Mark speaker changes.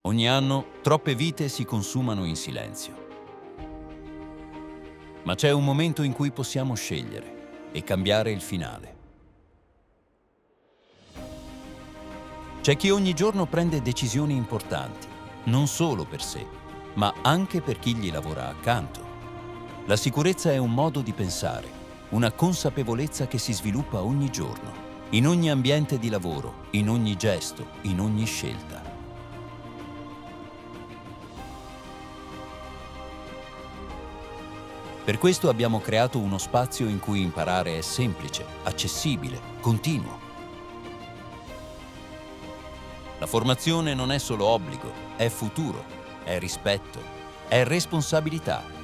Speaker 1: Ogni anno troppe vite si consumano in silenzio. Ma c'è un momento in cui possiamo scegliere e cambiare il finale. C'è chi ogni giorno prende decisioni importanti, non solo per sé, ma anche per chi gli lavora accanto. La sicurezza è un modo di pensare, una consapevolezza che si sviluppa ogni giorno, in ogni ambiente di lavoro, in ogni gesto, in ogni scelta. Per questo abbiamo creato uno spazio in cui imparare è semplice, accessibile, continuo. La formazione non è solo obbligo, è futuro, è rispetto, è responsabilità.